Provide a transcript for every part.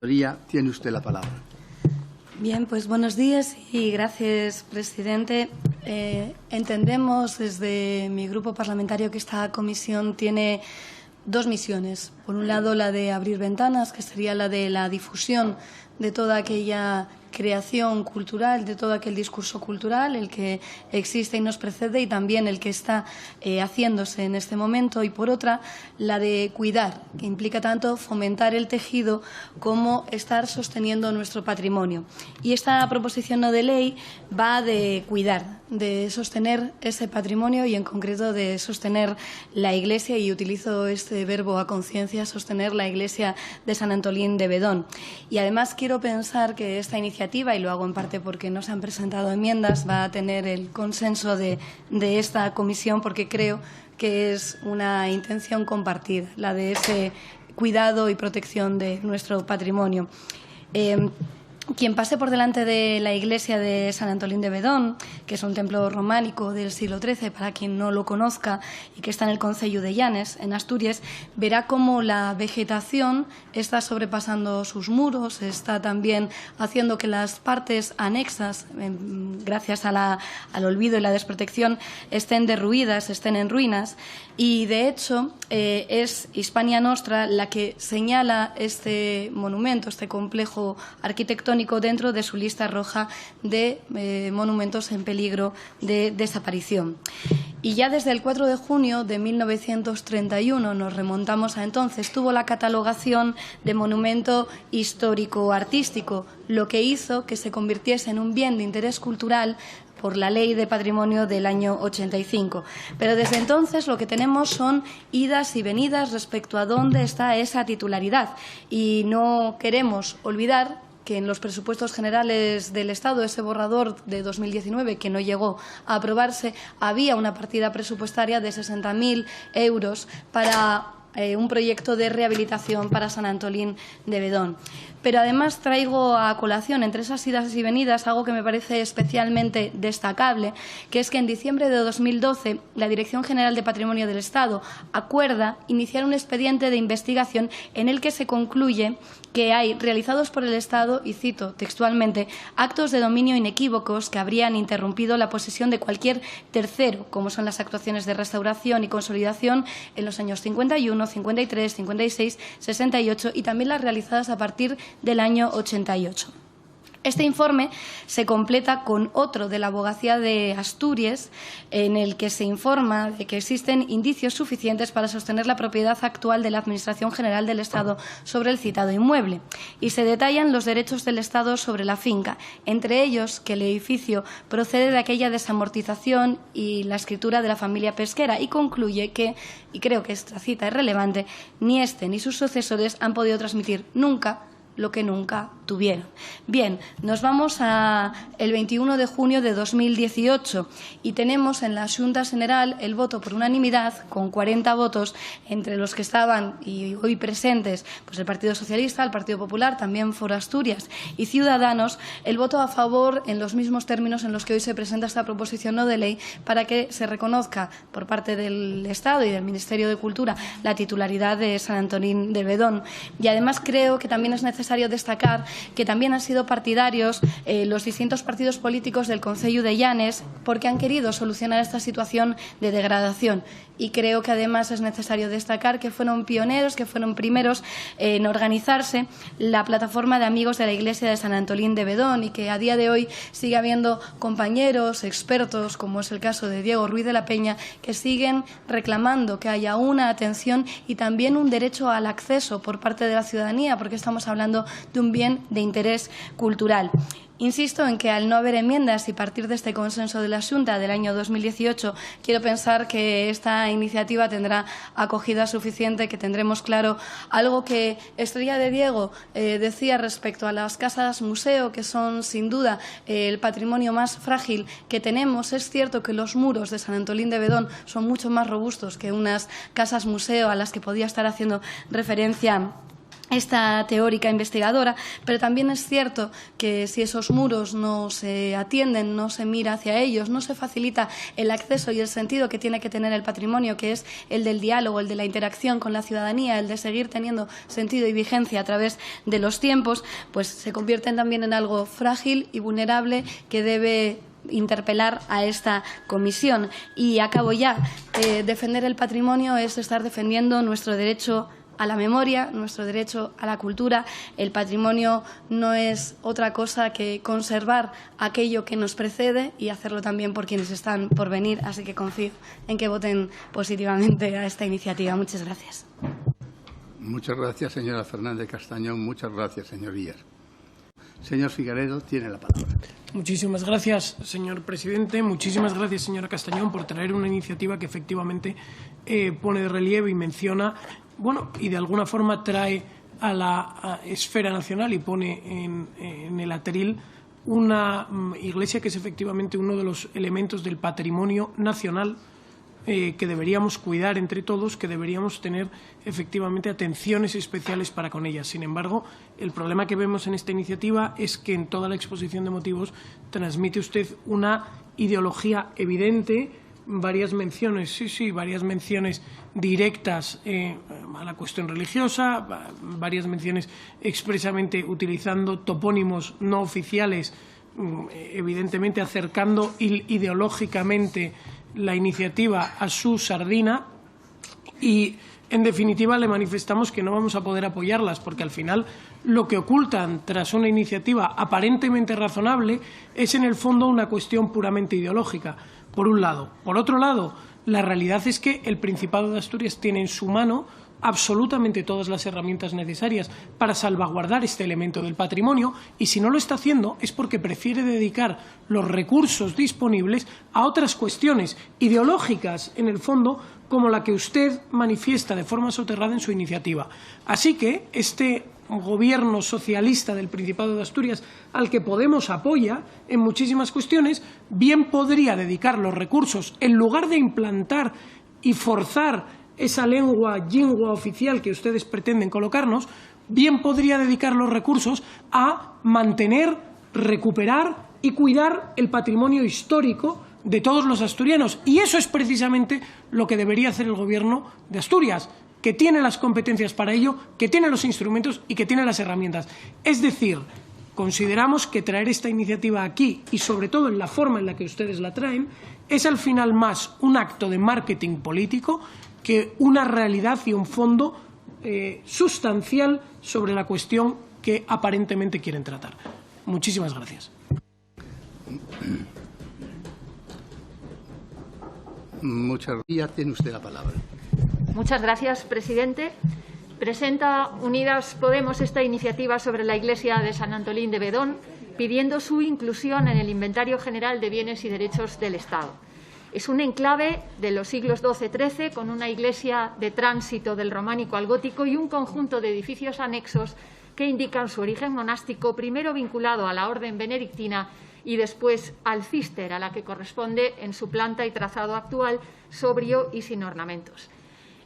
Tiene usted la palabra. Bien, pues buenos días y gracias, presidente. Entendemos desde mi grupo parlamentario que esta comisión tiene dos misiones. Por un lado, la de abrir ventanas, que sería la de la difusión de toda aquella creación cultural, de todo aquel discurso cultural, el que existe y nos precede y también el que está haciéndose en este momento. Y por otra, la de cuidar, que implica tanto fomentar el tejido como estar sosteniendo nuestro patrimonio. Y esta proposición no de ley va de cuidar, de sostener ese patrimonio y en concreto de sostener la Iglesia, y utilizo este verbo a conciencia, sostener la Iglesia de San Antolín de Bedón. Y además quiero pensar que esta iniciativa, y lo hago en parte porque no se han presentado enmiendas, va a tener el consenso de esta comisión, porque creo que es una intención compartida, la de ese cuidado y protección de nuestro patrimonio. Quien pase por delante de la iglesia de San Antolín de Bedón, que es un templo románico del siglo XIII, para quien no lo conozca, y que está en el concello de Llanes, en Asturias, verá cómo la vegetación está sobrepasando sus muros, está también haciendo que las partes anexas, gracias al olvido y la desprotección, estén derruidas, estén en ruinas. Y, de hecho, es Hispania Nostra la que señala este monumento, este complejo arquitectónico, dentro de su lista roja de monumentos en peligro de desaparición. Y ya desde el 4 de junio de 1931, nos remontamos a entonces, tuvo la catalogación de monumento histórico-artístico, lo que hizo que se convirtiese en un bien de interés cultural por la Ley de Patrimonio del año 85. Pero desde entonces lo que tenemos son idas y venidas respecto a dónde está esa titularidad. Y no queremos olvidar que en los presupuestos generales del Estado, ese borrador de 2019 que no llegó a aprobarse, había una partida presupuestaria de 60.000 euros para un proyecto de rehabilitación para San Antolín de Bedón. Pero además traigo a colación, entre esas idas y venidas, algo que me parece especialmente destacable, que es que en diciembre de 2012 la Dirección General de Patrimonio del Estado acuerda iniciar un expediente de investigación en el que se concluye que hay realizados por el Estado, y cito textualmente, actos de dominio inequívocos que habrían interrumpido la posesión de cualquier tercero, como son las actuaciones de restauración y consolidación en los años 51, 53, 56, 68 y también las realizadas a partir del año 88. Este informe se completa con otro de la Abogacía de Asturias, en el que se informa de que existen indicios suficientes para sostener la propiedad actual de la Administración General del Estado sobre el citado inmueble, y se detallan los derechos del Estado sobre la finca, entre ellos que el edificio procede de aquella desamortización y la escritura de la familia pesquera, y concluye que, y creo que esta cita es relevante, ni este ni sus sucesores han podido transmitir nunca lo que nunca tuvieron. Bien, nos vamos al 21 de junio de 2018 y tenemos en la Xunta General el voto por unanimidad, con 40 votos, entre los que estaban y hoy presentes pues el Partido Socialista, el Partido Popular, también Foro Asturias y Ciudadanos, el voto a favor en los mismos términos en los que hoy se presenta esta proposición no de ley, para que se reconozca por parte del Estado y del Ministerio de Cultura la titularidad de San Antolín de Bedón. Y además creo que también es necesario destacar que también han sido partidarios los distintos partidos políticos del concello de Llanes, porque han querido solucionar esta situación de degradación. Y creo que además es necesario destacar que fueron pioneros, que fueron primeros en organizarse la plataforma de amigos de la Iglesia de San Antolín de Bedón, y que a día de hoy sigue habiendo compañeros, expertos, como es el caso de Diego Ruiz de la Peña, que siguen reclamando que haya una atención y también un derecho al acceso por parte de la ciudadanía, porque estamos hablando de un bien de interés cultural. Insisto en que al no haber enmiendas y partir de este consenso de la Xunta del año 2018, quiero pensar que esta iniciativa tendrá acogida suficiente, que tendremos claro algo que Estrella de Diego decía respecto a las casas museo, que son sin duda el patrimonio más frágil que tenemos. Es cierto que los muros de San Antolín de Bedón son mucho más robustos que unas casas museo a las que podía estar haciendo referencia esta teórica investigadora, pero también es cierto que si esos muros no se atienden, no se mira hacia ellos, no se facilita el acceso y el sentido que tiene que tener el patrimonio, que es el del diálogo, el de la interacción con la ciudadanía, el de seguir teniendo sentido y vigencia a través de los tiempos, pues se convierten también en algo frágil y vulnerable que debe interpelar a esta comisión. Y acabo ya. Defender el patrimonio es estar defendiendo nuestro derecho a la memoria, nuestro derecho a la cultura. El patrimonio no es otra cosa que conservar aquello que nos precede y hacerlo también por quienes están por venir. Así que confío en que voten positivamente a esta iniciativa. Muchas gracias. Muchas gracias, señora Fernández Castañón. Muchas gracias, señorías. Señor Figueredo, tiene la palabra. Muchísimas gracias, señor presidente. Muchísimas gracias, señora Castañón, por traer una iniciativa que efectivamente pone de relieve y menciona, bueno, y de alguna forma trae a la esfera nacional y pone en el atril una iglesia que es efectivamente uno de los elementos del patrimonio nacional que deberíamos cuidar entre todos, que deberíamos tener efectivamente atenciones especiales para con ellas. Sin embargo, el problema que vemos en esta iniciativa es que en toda la exposición de motivos transmite usted una ideología evidente, varias menciones, varias menciones directas a la cuestión religiosa, varias menciones expresamente utilizando topónimos no oficiales, evidentemente acercando ideológicamente la iniciativa a su sardina y, en definitiva, le manifestamos que no vamos a poder apoyarlas porque, al final, lo que ocultan tras una iniciativa aparentemente razonable es, en el fondo, una cuestión puramente ideológica, por un lado. Por otro lado, la realidad es que el Principado de Asturias tiene en su mano absolutamente todas las herramientas necesarias para salvaguardar este elemento del patrimonio y, si no lo está haciendo, es porque prefiere dedicar los recursos disponibles a otras cuestiones ideológicas, en el fondo, como la que usted manifiesta de forma soterrada en su iniciativa. Así que este Gobierno socialista del Principado de Asturias, al que Podemos apoya en muchísimas cuestiones, bien podría dedicar los recursos, en lugar de implantar y forzar esa lengua oficial que ustedes pretenden colocarnos, bien podría dedicar los recursos a mantener, recuperar y cuidar el patrimonio histórico de todos los asturianos. Y eso es precisamente lo que debería hacer el Gobierno de Asturias, que tiene las competencias para ello, que tiene los instrumentos y que tiene las herramientas. Es decir, consideramos que traer esta iniciativa aquí, y sobre todo en la forma en la que ustedes la traen, es al final más un acto de marketing político que una realidad y un fondo sustancial sobre la cuestión que aparentemente quieren tratar. Muchísimas gracias. Muchas gracias. Tiene usted la palabra. Muchas gracias, presidente. Presenta Unidas Podemos esta iniciativa sobre la Iglesia de San Antolín de Bedón, pidiendo su inclusión en el Inventario General de Bienes y Derechos del Estado. Es un enclave de los siglos XII-XIII con una iglesia de tránsito del románico al gótico y un conjunto de edificios anexos que indican su origen monástico, primero vinculado a la orden benedictina y después al císter, a la que corresponde en su planta y trazado actual, sobrio y sin ornamentos.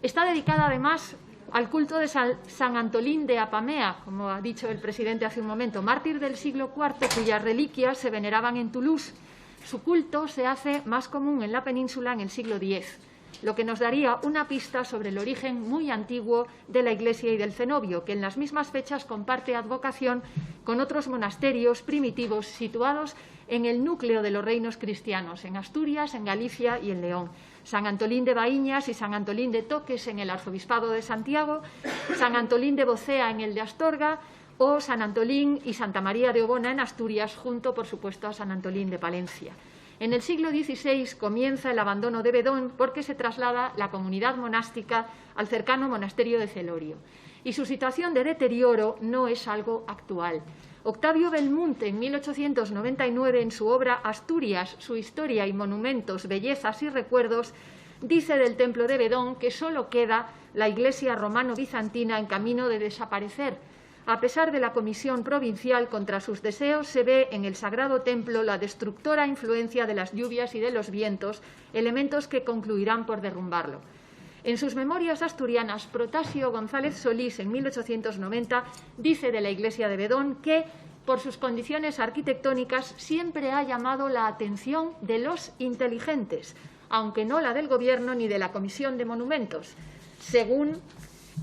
Está dedicada además al culto de San Antolín de Apamea, como ha dicho el presidente hace un momento, mártir del siglo IV, cuyas reliquias se veneraban en Toulouse. Su culto se hace más común en la península en el siglo X, lo que nos daría una pista sobre el origen muy antiguo de la Iglesia y del cenobio, que en las mismas fechas comparte advocación con otros monasterios primitivos situados en el núcleo de los reinos cristianos, en Asturias, en Galicia y en León. San Antolín de Baíñas y San Antolín de Toques en el Arzobispado de Santiago, San Antolín de Bocea en el de Astorga, o San Antolín y Santa María de Obona en Asturias, junto, por supuesto, a San Antolín de Palencia. En el siglo XVI comienza el abandono de Bedón porque se traslada la comunidad monástica al cercano monasterio de Celorio. Y su situación de deterioro no es algo actual. Octavio Belmonte, en 1899, en su obra Asturias, su historia y monumentos, bellezas y recuerdos, dice del templo de Bedón que solo queda la iglesia romano-bizantina en camino de desaparecer. A pesar de la Comisión Provincial contra sus deseos, se ve en el Sagrado Templo la destructora influencia de las lluvias y de los vientos, elementos que concluirán por derrumbarlo. En sus memorias asturianas, Protasio González Solís, en 1890, dice de la iglesia de Bedón que, por sus condiciones arquitectónicas, siempre ha llamado la atención de los inteligentes, aunque no la del Gobierno ni de la Comisión de Monumentos, según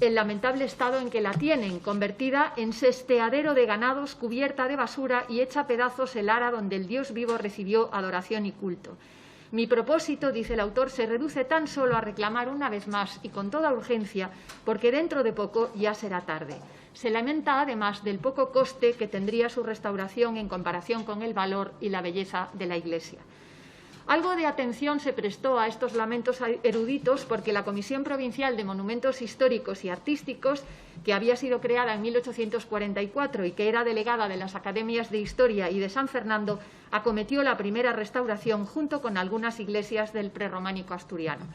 el lamentable estado en que la tienen, convertida en sesteadero de ganados, cubierta de basura y hecha a pedazos el ara donde el Dios vivo recibió adoración y culto. Mi propósito, dice el autor, se reduce tan solo a reclamar una vez más y con toda urgencia, porque dentro de poco ya será tarde. Se lamenta además del poco coste que tendría su restauración en comparación con el valor y la belleza de la Iglesia. Algo de atención se prestó a estos lamentos eruditos porque la Comisión Provincial de Monumentos Históricos y Artísticos, que había sido creada en 1844 y que era delegada de las Academias de Historia y de San Fernando, acometió la primera restauración junto con algunas iglesias del prerrománico asturiano.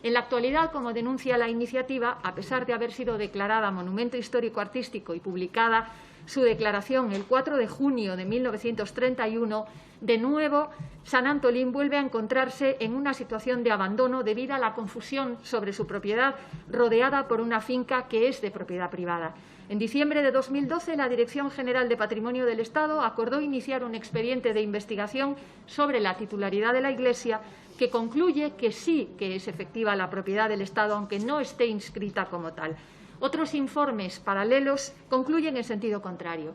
En la actualidad, como denuncia la iniciativa, a pesar de haber sido declarada Monumento Histórico-Artístico y publicada su declaración el 4 de junio de 1931, de nuevo San Antolín vuelve a encontrarse en una situación de abandono debido a la confusión sobre su propiedad, rodeada por una finca que es de propiedad privada. En diciembre de 2012, la Dirección General de Patrimonio del Estado acordó iniciar un expediente de investigación sobre la titularidad de la Iglesia, que concluye que sí que es efectiva la propiedad del Estado, aunque no esté inscrita como tal. Otros informes paralelos concluyen en sentido contrario.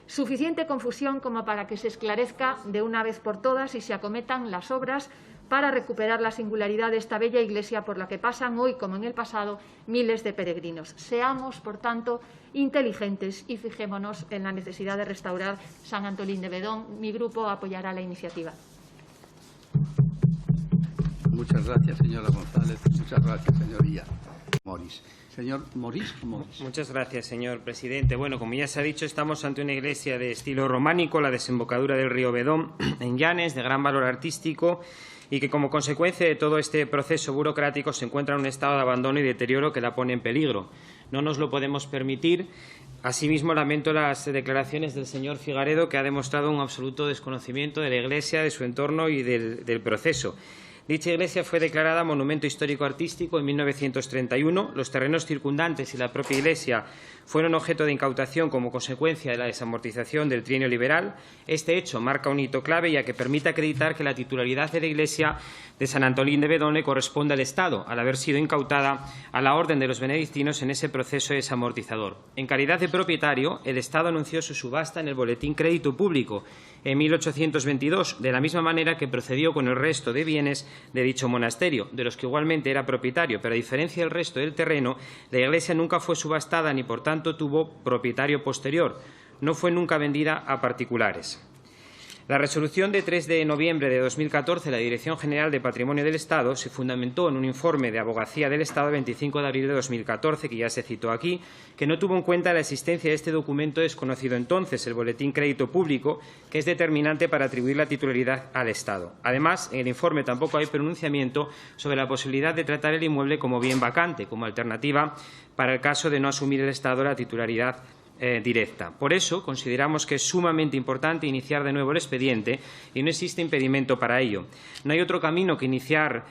Suficiente confusión como para que se esclarezca de una vez por todas y se acometan las obras para recuperar la singularidad de esta bella iglesia por la que pasan hoy, como en el pasado, miles de peregrinos. Seamos, por tanto, inteligentes y fijémonos en la necesidad de restaurar San Antolín de Bedón. Mi grupo apoyará la iniciativa. Muchas gracias, señora González. Muchas gracias, señoría. Morís. Señor Morís. Muchas gracias, señor presidente. Bueno, como ya se ha dicho, estamos ante una iglesia de estilo románico, la desembocadura del río Bedón, en Llanes, de gran valor artístico, y que como consecuencia de todo este proceso burocrático se encuentra en un estado de abandono y deterioro que la pone en peligro. No nos lo podemos permitir. Asimismo, lamento las declaraciones del señor Figaredo, que ha demostrado un absoluto desconocimiento de la iglesia, de su entorno y del proceso. Dicha iglesia fue declarada Monumento Histórico-Artístico en 1931. Los terrenos circundantes y la propia iglesia fueron objeto de incautación como consecuencia de la desamortización del trienio liberal. Este hecho marca un hito clave, ya que permite acreditar que la titularidad de la iglesia de San Antolín de Bedón le corresponde al Estado, al haber sido incautada a la orden de los benedictinos en ese proceso desamortizador. En calidad de propietario, el Estado anunció su subasta en el Boletín Crédito Público en 1822, de la misma manera que procedió con el resto de bienes de dicho monasterio, de los que igualmente era propietario, pero a diferencia del resto del terreno, la iglesia nunca fue subastada ni por tanto tuvo propietario posterior. No fue nunca vendida a particulares. La resolución de 3 de noviembre de 2014 de la Dirección General de Patrimonio del Estado se fundamentó en un informe de Abogacía del Estado de 25 de abril de 2014, que ya se citó aquí, que no tuvo en cuenta la existencia de este documento desconocido entonces, el Boletín Crédito Público, que es determinante para atribuir la titularidad al Estado. Además, en el informe tampoco hay pronunciamiento sobre la posibilidad de tratar el inmueble como bien vacante, como alternativa para el caso de no asumir el Estado la titularidad directa. Por eso, consideramos que es sumamente importante iniciar de nuevo el expediente y no existe impedimento para ello. No hay otro camino que iniciar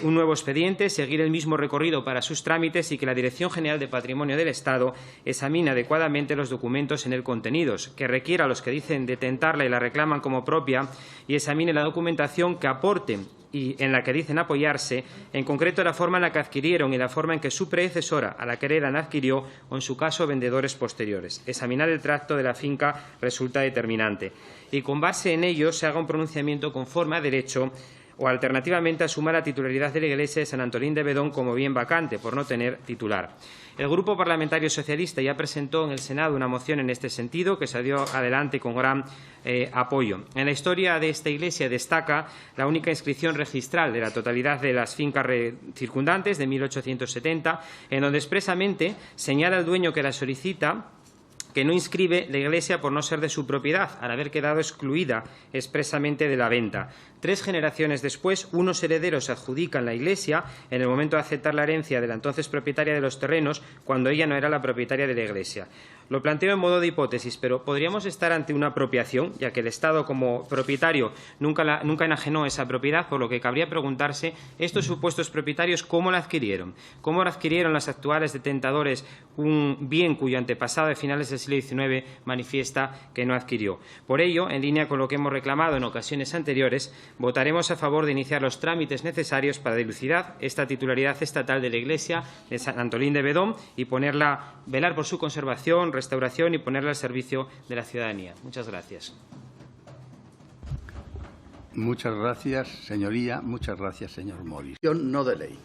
un nuevo expediente, seguir el mismo recorrido para sus trámites y que la Dirección General de Patrimonio del Estado examine adecuadamente los documentos en él contenidos, que requiera a los que dicen detentarla y la reclaman como propia y examine la documentación que aporten y en la que dicen apoyarse, en concreto la forma en la que adquirieron y la forma en que su predecesora a la que heredan adquirió o, en su caso, vendedores posteriores. Examinar el tracto de la finca resulta determinante y, con base en ello, se haga un pronunciamiento conforme a derecho o, alternativamente, asuma la titularidad de la iglesia de San Antolín de Bedón como bien vacante, por no tener titular. El Grupo Parlamentario Socialista ya presentó en el Senado una moción en este sentido, que salió adelante con gran apoyo. En la historia de esta iglesia destaca la única inscripción registral de la totalidad de las fincas circundantes de 1870, en donde expresamente señala el dueño que la solicita que no inscribe la iglesia por no ser de su propiedad, al haber quedado excluida expresamente de la venta. 3 generaciones después, unos herederos adjudican la iglesia en el momento de aceptar la herencia de la entonces propietaria de los terrenos, cuando ella no era la propietaria de la iglesia. Lo planteo en modo de hipótesis, pero ¿podríamos estar ante una apropiación, ya que el Estado, como propietario, nunca enajenó esa propiedad, por lo que cabría preguntarse estos supuestos propietarios cómo la adquirieron? ¿Cómo la adquirieron los actuales detentadores un bien cuyo antepasado de finales del siglo XIX manifiesta que no adquirió? Por ello, en línea con lo que hemos reclamado en ocasiones anteriores, votaremos a favor de iniciar los trámites necesarios para dilucidar esta titularidad estatal de la Iglesia de San Antolín de Bedón y velar por su conservación, restauración y ponerla al servicio de la ciudadanía. Muchas gracias. Muchas gracias, señoría. Muchas gracias, señor Moris. No de ley.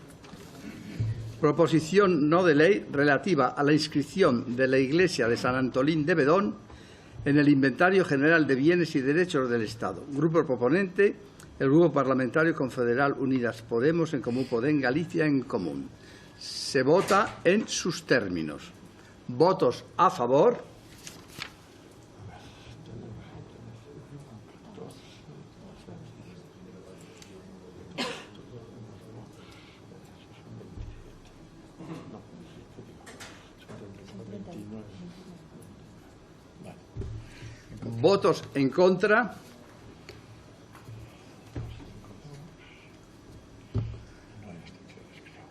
Proposición no de ley relativa a la inscripción de la Iglesia de San Antolín de Bedón en el Inventario General de Bienes y Derechos del Estado. Grupo proponente, el Grupo Parlamentario Confederal Unidas Podemos, En Comú Podem, Galicia en Común. Se vota en sus términos. Votos a favor. Votos en contra.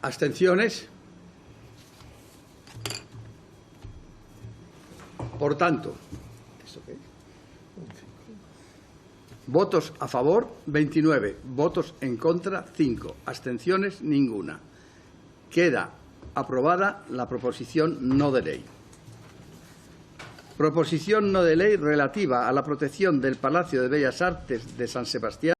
Abstenciones. Por tanto, votos a favor, 29, votos en contra, 5, abstenciones, ninguna. Queda aprobada la proposición no de ley. Proposición no de ley relativa a la protección del Palacio de Bellas Artes de San Sebastián.